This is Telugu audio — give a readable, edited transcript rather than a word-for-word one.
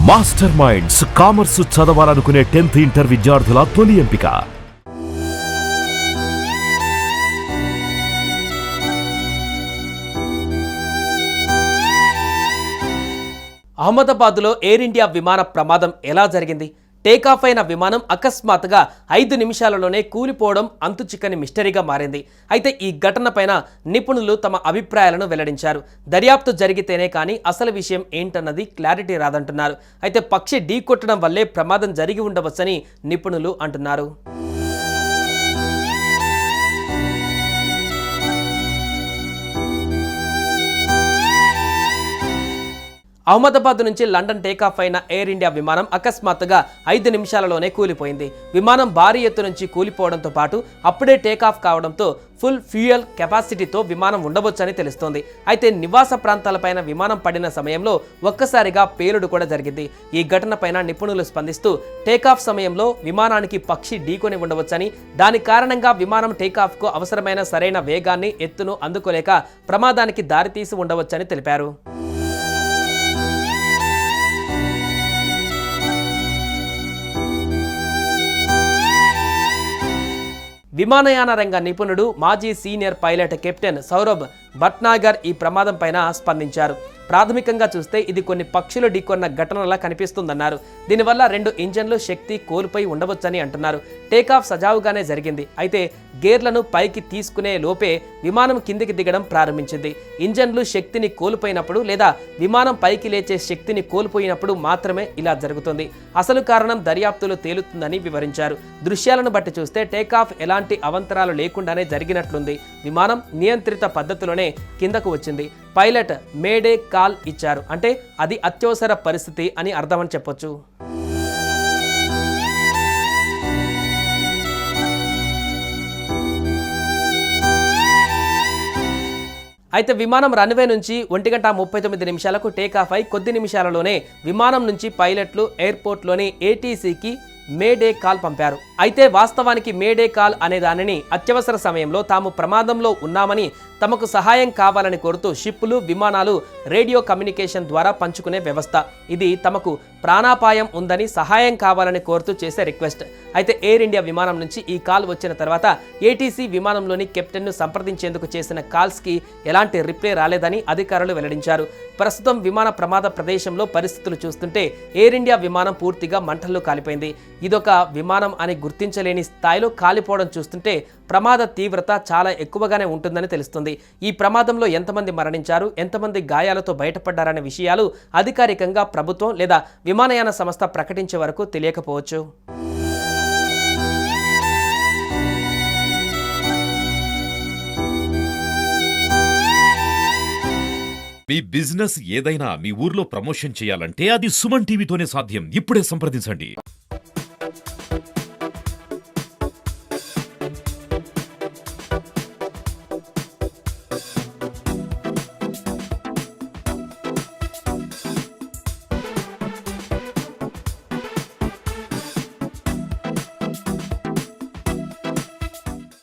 మాస్టర్ మైండ్స్ కామర్స్ చదవాలనుకునే 10th ఇంటర్ విద్యార్థుల తొలి ఎంపిక. అహ్మదాబాద్లో ఎయిర్ ఇండియా విమాన ప్రమాదం ఎలా జరిగింది? టేకాఫ్ అయిన విమానం అకస్మాత్తుగా 5 నిమిషాలలోనే కూలిపోవడం అంతుచిక్కని మిస్టరీగా మారింది. అయితే ఈ ఘటనపైన నిపుణులు తమ అభిప్రాయాలను వెల్లడించారు. దర్యాప్తు జరిగితేనే కానీ అసలు విషయం ఏంటన్నది క్లారిటీ రాదంటున్నారు. అయితే పక్షి ఢీకొట్టడం వల్లే ప్రమాదం జరిగి ఉండవచ్చని నిపుణులు అంటున్నారు. అహ్మదాబాద్ నుంచి లండన్ టేకాఫ్ అయిన ఎయిర్ ఇండియా విమానం అకస్మాత్తుగా 5 నిమిషాలలోనే కూలిపోయింది. విమానం భారీ ఎత్తు నుంచి కూలిపోవడంతో పాటు అప్పుడే టేకాఫ్ కావడంతో ఫుల్ ఫ్యూయల్ కెపాసిటీతో విమానం ఉండవచ్చని తెలుస్తోంది. అయితే నివాస ప్రాంతాలపైన విమానం పడిన సమయంలో ఒక్కసారిగా పేలుడు కూడా జరిగింది. ఈ ఘటనపైన నిపుణులు స్పందిస్తూ టేకాఫ్ సమయంలో విమానానికి పక్షి ఢీకొని ఉండవచ్చని, దాని కారణంగా విమానం టేకాఫ్కు అవసరమైన సరైన వేగాన్ని ఎత్తును అందుకోలేక ప్రమాదానికి దారితీసి ఉండవచ్చని తెలిపారు. విమానయాన రంగ నిపుణుడు మాజీ senior pilot captain Saurabh Bhatnagar ఈ ప్రమాదం పైన స్పందించారు. ప్రాథమికంగా చూస్తే ఇది కొన్ని పక్షులు ఢీకొన్న ఘటనలా కనిపిస్తుందన్నారు. దీనివల్ల 2 ఇంజన్లు శక్తి కోల్పోయి ఉండవచ్చని అంటున్నారు. టేకాఫ్ సజావుగానే జరిగింది. అయితే గేర్లను పైకి తీసుకునే లోపే విమానం కిందికి దిగడం ప్రారంభించింది. ఇంజన్లు శక్తిని కోల్పోయినప్పుడు లేదా విమానం పైకి లేచే శక్తిని కోల్పోయినప్పుడు మాత్రమే ఇలా జరుగుతుంది. అసలు కారణం దర్యాప్తులో తేలుతుందని వివరించారు. దృశ్యాలను బట్టి చూస్తే టేకాఫ్ ఎలాంటి అవంతరాలు లేకుండానే జరిగినట్లుంది. విమానం నియంత్రిత పద్ధతిలోనే కిందకు వచ్చింది. పైలట్ మేడే కాల్ ఇచ్చారు. అంటే అది అత్యవసర పరిస్థితి అని అర్థమని చెప్పొచ్చు. అయితే విమానం రన్వే నుంచి 1:39 టేకాఫ్ అయి కొద్ది నిమిషాలలోనే విమానం నుంచి పైలట్లు ఎయిర్పోర్ట్లోని ఏటీసీకి మేడే కాల్ పంపారు. అయితే వాస్తవానికి మేడే కాల్ అనే దానిని అత్యవసర సమయంలో తాము ప్రమాదంలో ఉన్నామని, తమకు సహాయం కావాలని కోరుతూ షిప్పులు, విమానాలు రేడియో కమ్యూనికేషన్ ద్వారా పంచుకునే వ్యవస్థ. ఇది తమకు ప్రాణాపాయం ఉందని, సహాయం కావాలని కోరుతూ చేసే రిక్వెస్ట్. అయితే ఎయిర్ ఇండియా విమానం నుంచి ఈ కాల్ వచ్చిన తర్వాత ఏటీసీ విమానంలోని కెప్టెన్ను సంప్రదించేందుకు చేసిన కాల్స్కి ఎలాంటి రిప్లై రాలేదని అధికారులు వెల్లడించారు. ప్రస్తుతం విమాన ప్రమాద ప్రదేశంలో పరిస్థితులు చూస్తుంటే ఎయిర్ ఇండియా విమానం పూర్తిగా మంటల్లో కాలిపోయింది. ఇదొక విమానం అని గుర్తించలేని స్థాయిలో కాలిపోవడం చూస్తుంటే ప్రమాద తీవ్రత చాలా ఎక్కువగానే ఉంటుందని తెలుస్తుంది. ఈ ప్రమాదంలో ఎంతమంది మరణించారు, ఎంతమంది గాయాలతో బయటపడ్డారనే విషయాలు అధికారికంగా ప్రభుత్వం లేదా విమానయాన సంస్థ ప్రకటించే వరకు తెలియకపోవచ్చు. మీ బిజినెస్ ఏదైనా మీ ఊర్లో ప్రమోషన్ చేయాలంటే అది సుమన్ టీవీతోనే సాధ్యం. ఇప్పుడే సంప్రదించండి.